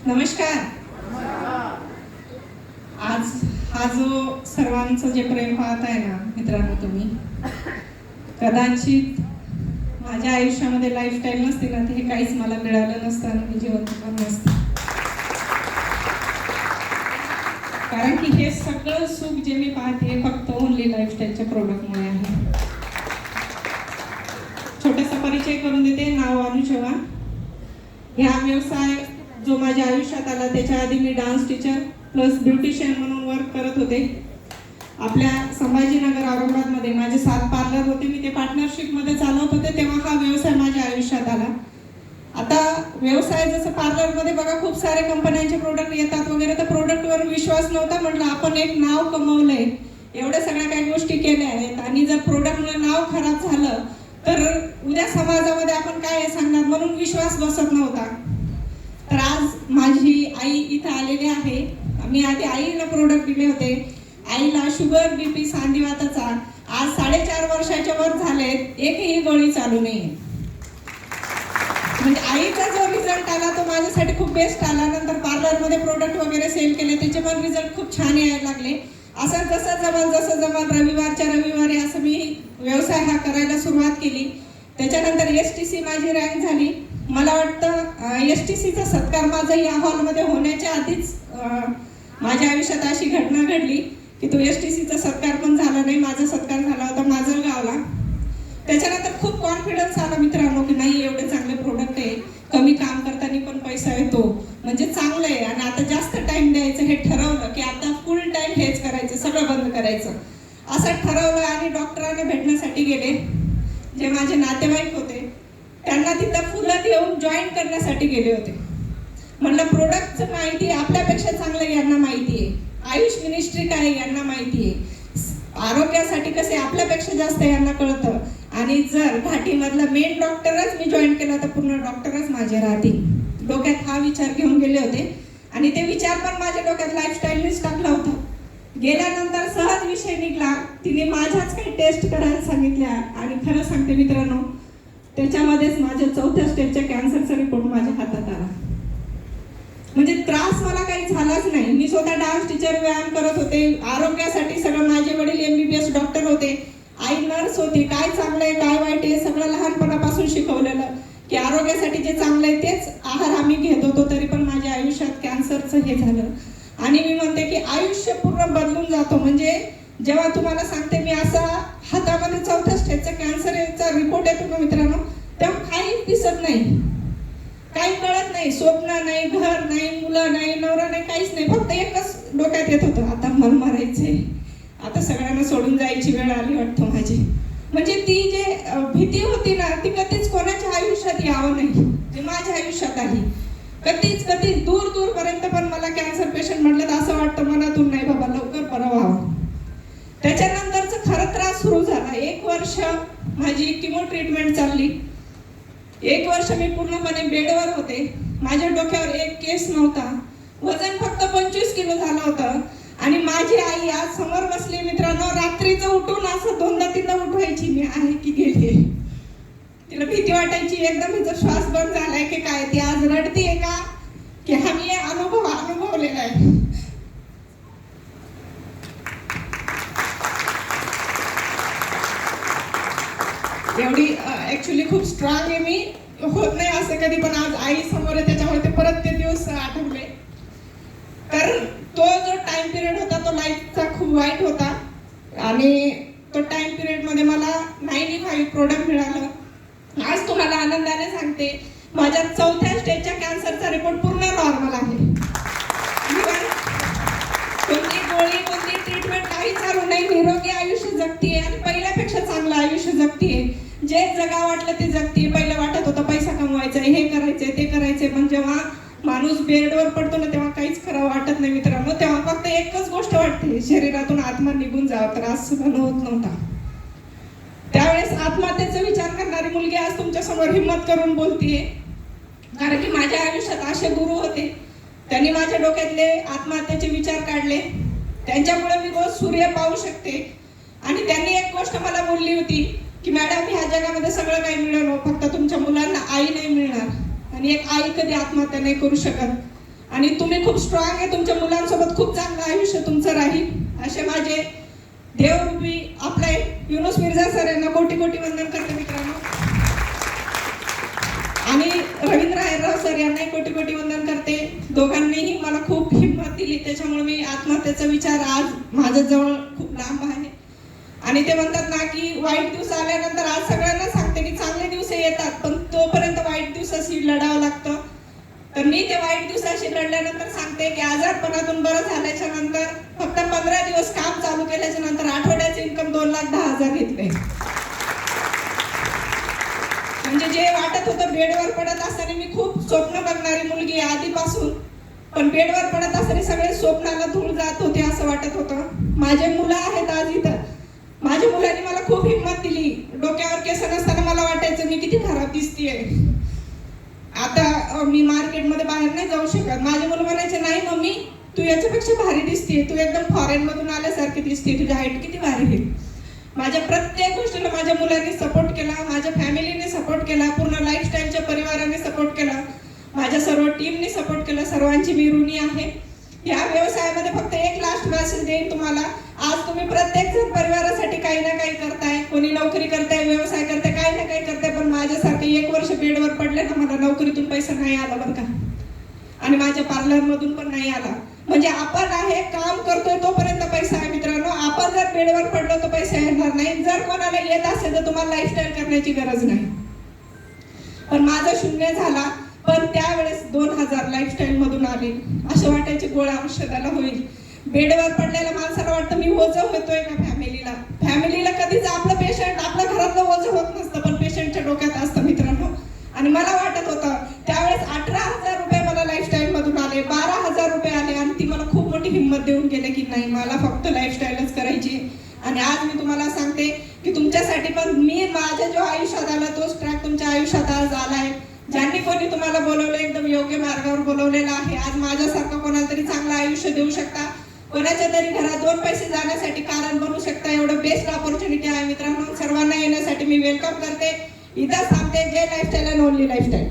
नमस्कार. आज हा जो सर्वांचं जे प्रेम पाहत आहे ना मित्रांनो, तुम्ही कदाचित माझ्या आयुष्यामध्ये लाईफस्टाईल नसते ना तर हे काहीच मला मिळालं नसतं आणि मी जिवंत पण नसते. कारण की हे सगळं सुख जे मी पाहते फक्त ओनली लाईफस्टाईलच्या प्रोडक्टमुळे आहे. छोटासा परिचय करून देते. नाव अनु चव्हाण. हा व्यवसाय जो माझ्या आयुष्यात आला त्याच्या आधी मी डान्स टीचर प्लस ब्युटिशियन म्हणून वर्क करत होते. आपल्या संभाजीनगर औरंगाबादमध्ये माझे 7 पार्लर होते. मी ते पार्टनरशिपमध्ये चालवत होते. तेव्हा हा व्यवसाय माझ्या आयुष्यात आला. आता व्यवसाय जसं पार्लरमध्ये बघा खूप सारे कंपन्यांचे प्रोडक्ट येतात वगैरे, तर प्रोडक्टवर विश्वास नव्हता. म्हटलं आपण एक नाव कमवलंय, एवढ्या सगळ्या काही गोष्टी केल्या आहेत आणि जर प्रोडक्टमुळे नाव खराब झालं तर उद्या समाजामध्ये आपण काय सांगणार, म्हणून विश्वास बसत नव्हता. तर आज माझी आई इथं आलेली आहे. मी आधी आईला प्रोडक्ट दिले होते. आईला शुगर, बीपी, सांधिवाताचा आज 4.5 वर्षाच्या वर झालेत, एकही गोळी चालू नाही. म्हणजे आईचा जो रिझल्ट आला तो माझ्यासाठी खूप बेस्ट आला. नंतर पार्लरमध्ये प्रोडक्ट वगैरे सेल केले, त्याचे पण रिझल्ट खूप छान यायला लागले. असं जसं जमल रविवारच्या रविवारी असं मी व्यवसाय हा करायला सुरुवात केली. त्याच्यानंतर STC माझी रँक झाली. मला वाटतं STCचा सत्कार माझा या हॉलमध्ये होण्याच्या आधीच माझ्या आयुष्यात अशी घटना घडली की तो STCचा सत्कार पण झाला नाही. माझा सत्कार झाला होता माजलगावला. त्याच्यानंतर खूप कॉन्फिडन्स आला मित्रांनो की नाही, एवढे चांगले प्रोडक्ट आहे, कमी काम करताना पण पैसा येतो, म्हणजे चांगलं आहे. आणि आता जास्त टाइम द्यायचं हे ठरवलं की आता फुल टाइम हेच करायचं, सगळं बंद करायचं असं ठरवलं. आणि डॉक्टरांना भेटण्यासाठी गेले. जे माझे नातेवाईक होते त्यांना तिथं फुलं देऊन जॉईन करण्यासाठी गेले होते. म्हणलं प्रोडक्टचं माहिती आपल्यापेक्षा चांगलं यांना माहिती आहे, आयुष मिनिस्ट्री काय यांना माहिती आहे, आरोग्यासाठी कसे आपल्यापेक्षा जास्त यांना कळतं. आणि जर घाटीमधला मेन डॉक्टरच मी जॉईन केला तर पूर्ण डॉक्टरच माझे राहतील. डोक्यात हा विचार घेऊन गेले होते आणि ते विचार पण माझ्या डोक्यात लाईफस्टाईलनेच टाकला होता. गेल्यानंतर सहज विषय निघला. तिने माझ्याच काही टेस्ट करायला सांगितल्या आणि खरं सांगते मित्रांनो, त्याच्यामध्येच माझ्या 4थ्या स्टेजच्या कॅन्सरचा रिपोर्ट माझ्या हातात आला. म्हणजे त्रास मला काही झालाच नाही. मी स्वतः डान्स टीचर, व्यायाम करत होते, आरोग्यासाठी सगळं. माझे वडील MBBS डॉक्टर होते, आई नर्स होती. काय चांगलं आहे काय वाईट आहे सगळं लहानपणापासून शिकवलेलं की आरोग्यासाठी जे चांगलं आहे तेच आहार आम्ही घेत होतो. तरी पण माझ्या आयुष्यात कॅन्सरचं हे झालं. आणि मी म्हणते की आयुष्य पूर्ण बदलून जातो. म्हणजे जेव्हा तुम्हाला सांगते मी असा हातामध्ये 4थ्या स्टेजचा कॅन्सरचा रिपोर्ट येतो ना मित्रांनो, तेव्हा काहीच दिसत नाही, काही कळत नाही, स्वप्न नाही, घर नाही, मुलं नाही, नवरा नाही, काहीच नाही. फक्त एकच डोक्यात येत होतं, आता मला मरायचंय, आता सगळ्यांना सोडून जायची वेळ आली वाटतं माझी. म्हणजे ती जे भीती होती ना ती कधीच कोणाच्या आयुष्यात यावं नाही, जी माझ्या आयुष्यात आली. कधीच दूर पर्यंत पण मला कॅन्सर पेशंट म्हटलं तर असं वाटतं मनातून नाही बाबा लवकर बरं व्हावं. त्याच्यानंतरच खरं त्रास सुरू झाला. 1 वर्ष माझी किमो ट्रीटमेंट चालली. 1 वर्ष मी पूर्णपणे बेडवर होते. माझ्या डोक्यावर एक केस नव्हता. वजन फक्त 25 किलो झालं होतं. आणि माझी आई आज समोर बसली मित्रांनो, रात्रीचं उठून असं 2दा-3दा उठवायची, मी आहे की गेली. तिला भीती वाटायची एकदम हिचा श्वास बंद झालाय की काय, ती आज रडतीये का की हा मी अनुभवलेला आहे. एवढी ऍक्च्युली खूप स्ट्रॉंग आहे मी, होत नाही असं कधी, पण आज आई समोर आहे त्याच्यामुळे ते परत ते दिवस आठवले. कारण तो जो टाइम पिरियड होता तो लाईफचा खूप वाईट होता. आणि तो टाइम पिरियड मध्ये मला 95 प्रोडक्ट मिळालं. आज तुम्हाला आनंदाने सांगते माझ्या 4थ्या स्टेजच्या कॅन्सरचा रिपोर्ट पूर्ण नॉर्मल आहे. कोणती गोळी कोणती ट्रीटमेंट काही चालू नाही, निरोगी आयुष्य जगतीये आणि पहिल्यापेक्षा चांगलं आयुष्य जगतीये. जे जगा वाटलं ते जगतीये. पहिलं वाटत होतं पैसा कमवायचा, हे करायचंय ते करायचंय, पण जेव्हा माणूस बेडवर पडतो ना तेव्हा काहीच खरं वाटत नाही मित्रांनो. तेव्हा फक्त एकच गोष्ट वाटते, शरीरातून आत्मा निघून जावा, त्रास सहन होत नव्हता. त्यावेळेस आत्महत्येचा विचार करणारी मुलगी आज तुमच्या समोर हिम्मत करून बोलतीये. कारण की माझ्या आयुष्यात असे गुरु होते, त्यांनी माझ्या डोक्यातले आत्महत्येचे विचार काढले. त्यांच्यामुळे मी रोज सूर्य पाहू शकते. आणि त्यांनी एक गोष्ट मला बोलली होती की मॅडम ह्या जगामध्ये सगळं काही मिळालं, फक्त तुमच्या मुलांना आई नाही मिळणार. आणि एक आई कधी आत्महत्या नाही करू शकत. आणि तुम्ही खूप स्ट्रॉंग आहे, तुमच्या मुलांसोबत खूप चांगलं आयुष्य तुमचं राहील असे माझे देवरूपी आपले युनुस मिर्झा सर यांना कोटी कोटी वंदन करते मित्रांनो. आणि रवींद्र आयरराव सर यांनाही कोटी कोटी वंदन करते. दोघांनीही मला खूप हिंमत दिली, त्याच्यामुळे मी आत्महत्येचा विचार आज माझ्याजवळ खूप लांब आहे. आणि ते म्हणतात ना की वाईट दिवस आल्यानंतर, आज सगळ्यांना सांगते की चांगले दिवस येतात पण तोपर्यंत वाईट दिवसाशी लढावं लागतं. तर मी ते वाईट दिवसाशी लढल्यानंतर सांगते की आजारपणातून बरं झाल्याच्या नंतर फक्त 15 दिवस काम चालू केल्याच्या नंतर आठवड्याचे इन्कम 2,10,000 घेतले. म्हणजे जे वाटत होतं बेडवर पडत असताना, मी खूप स्वप्न बघणारी मुलगी आधीपासून, पण बेडवर पडत असताना सगळे स्वप्नाला धूळ जात होते असं वाटत होतं. माझे मुलं आहेत आज इथं, माझ्या मुलांनी मला खूप हिंमत दिली. डोक्यावर केस नसताना मला वाटायचं मी किती खराब दिसतीये, आता मी मार्केटमध्ये बाहेर नाही जाऊ शकत. माझे मुलं म्हणायचे नाही मम्मी तू याच्यापेक्षा भारी दिसते, तू एकदम फॉरेन मधून आल्यासारखी दिसते, तुझी हाईट किती भारी आहे. माझ्या प्रत्येक गोष्टीला माझ्या मुलांनी सपोर्ट केला, माझ्या फॅमिलीने सपोर्ट केला, पूर्ण लाईफस्टाईलच्या परिवाराने सपोर्ट केला, माझ्या सर्व टीमने सपोर्ट केला. सर्वांची मी ऋणी आहे. या व्यवसायामध्ये फक्त एक लास्ट मेसेज देईन तुम्हाला. आज तुम्ही प्रत्येक जण परिवारासाठी काही ना काही करताय, कोणी नोकरी करताय, व्यवसाय करताय, काही ना काही करताय, पण माझ्यासारखे 1 वर्ष बेडवर पडले ना, मला नोकरीतून पैसा नाही आला बरं का, आणि माझ्या पार्लर मधून पण नाही आला. म्हणजे आपण आहे, काम करतोय तोपर्यंत पैसा आहे मित्रांनो. आपण जर बेडवर पडलो तर पैसा येणार नाही. जर कोणाला येत असेल तर तुम्हाला लाईफस्टाईल करण्याची गरज नाही. पण माझं शून्य झाला, पण त्यावेळेस 2,000 लाईफस्टाईल मधून आले. असं वाटायचे गोळ्या औषधाला होईल. बेडवर पडलेल्या माणसाला वाटतं मी ओझं होतोय का फॅमिलीला. फॅमिलीला कधीच आपलं पेशंट, आपल्या घरातलं ओझं होत नसतं, पण पेशंटच्या डोक्यात असतं मित्रांनो. आणि मला वाटत होतं त्यावेळेस 18,000 रुपये मला लाईफस्टाईल मधून आले, 12,000 रुपये आले, आणि ती मला खूप मोठी हिंमत देऊन गेले की नाही मला फक्त लाईफस्टाईलच करायची. आणि आज मी तुम्हाला सांगते की तुमच्यासाठी पण मी माझ्या जो आयुष्यात आला तोच ट्रॅक तुमच्या आयुष्यात आज आलाय. ज्यांनी कोणी तुम्हाला बोलवलं एकदम योग्य मार्गावर बोलवलेलं आहे. आज माझ्यासारखं कोणाला तरी चांगलं आयुष्य देऊ शकता, कोणाच्या तरी घरात 2 पैसे जाण्यासाठी कारण बनू शकता. एवढं बेस्ट ऑपॉर्च्युनिटी आहे मित्रांनो. सर्वांना येण्यासाठी मी वेलकम करते. इथं सांगते जय लाईफस्टाईल अँड ओनली लाईफस्टाईल.